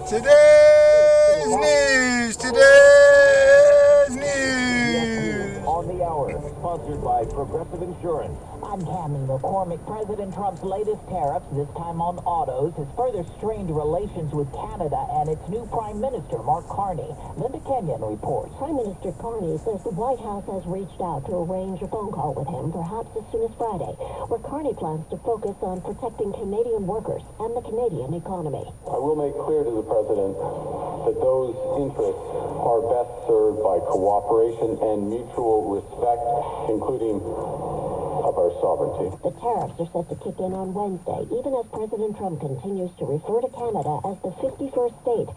Today's news. On the hour, sponsored by Progressive Insurance. I'm Tammy McCormick. President Trump's latest tariffs, this time on autos, has further strained relations with Canada and its new Prime Minister, Mark Carney. Linda Kenyon reports. Prime Minister Carney says the White House has reached out to arrange a phone call with him, perhaps as soon as Friday, where Carney plans to focus on protecting Canadian workers and the Canadian economy. I will make clear to the President that those interests are best served by cooperation and mutual respect, including of our sovereignty. The tariffs are set to kick in on Wednesday, even as President Trump continues to refer to Canada as the 51st state,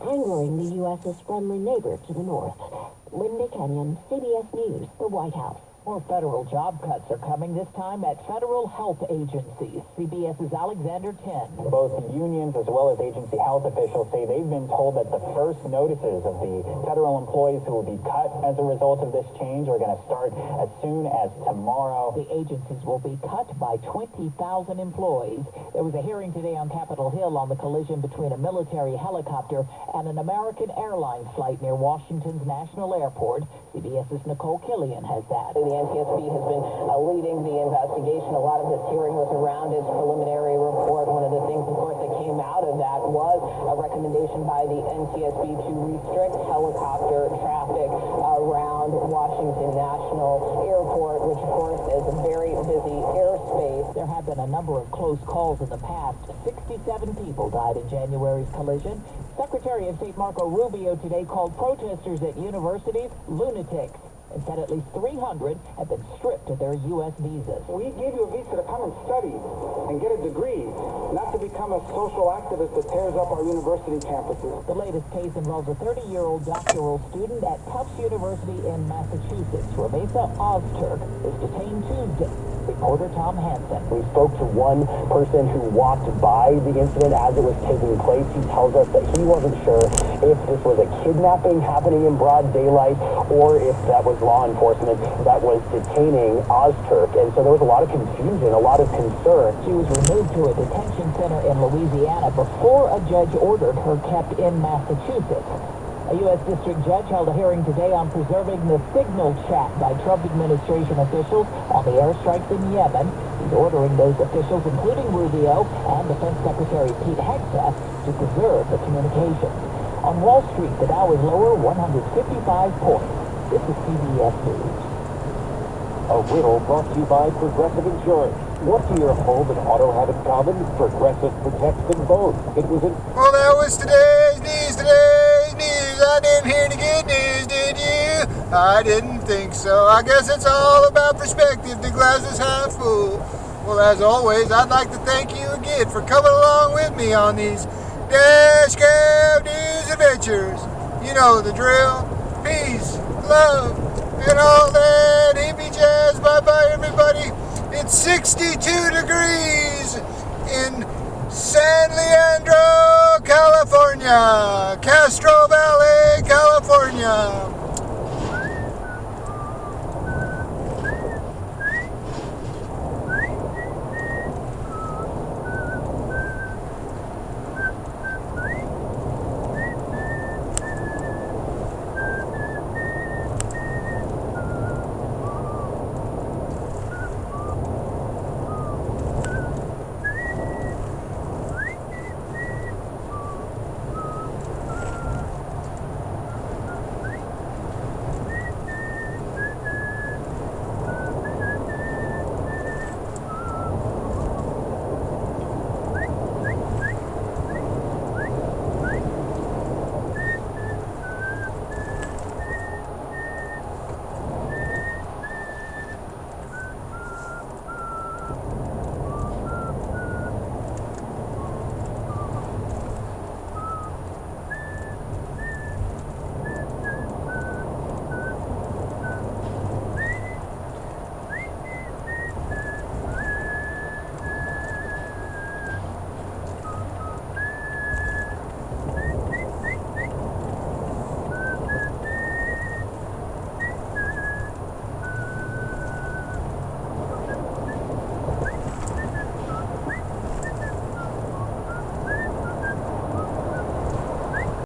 angering the U.S.'s friendly neighbor to the north. Linda Kenyon, CBS News, the White House. More federal job cuts are coming, this time at federal health agencies. CBS's Alexander Tin. Both unions as well as agency health officials say they've been told that the first notices of the federal employees who will be cut as a result of this change are going to start as soon as tomorrow. The agencies will be cut by 20,000 employees. There was a hearing today on Capitol Hill on the collision between a military helicopter and an American Airlines flight near Washington's National Airport. CBS's Nicole Killian has that. The NTSB has been leading the investigation. A lot of this hearing was around its preliminary report. One of the things, of course, that came out of that was a recommendation by the NTSB to restrict helicopter traffic around Washington National Airport, which, of course, is a very busy airspace. There have been a number of close calls in the past. 67 people died in January's collision. Secretary of State Marco Rubio today called protesters at universities lunatics and said at least 300 have been stripped of their U.S. visas. We gave you a visa to come and study and get a degree, not to become a social activist that tears up our university campuses. The latest case involves a 30-year-old doctoral student at Tufts University in Massachusetts. Ramesa Ozturk was detained Tuesday. Reporter Tom Hansen. We spoke to one person who walked by the incident as it was taking place. He tells us that he wasn't sure if this was a kidnapping happening in broad daylight or if that was law enforcement that was detaining Ozturk. And so there was a lot of confusion, a lot of concern. She was removed to a detention center in Louisiana before a judge ordered her kept in Massachusetts. A U.S. district judge held a hearing today on preserving the signal chat by Trump administration officials on the airstrikes in Yemen. He's ordering those officials, including Rubio and Defense Secretary Pete Hegseth, to preserve the communications. On Wall Street, the Dow is lower 155 points. This is CBS News. A riddle brought to you by Progressive Insurance. What do your home and auto have in common? Progressive protects them both. It was Well, that was today's news. I didn't hear the good news, did you? I didn't think so. I guess it's all about perspective. The glass is half full. Well, as always, I'd like to thank you again for coming along with me on these Dash Cab News adventures. You know the drill. Peace, love, and all that hippie jazz. Bye-bye, everybody. It's 62 degrees in San Leandro, California. Castro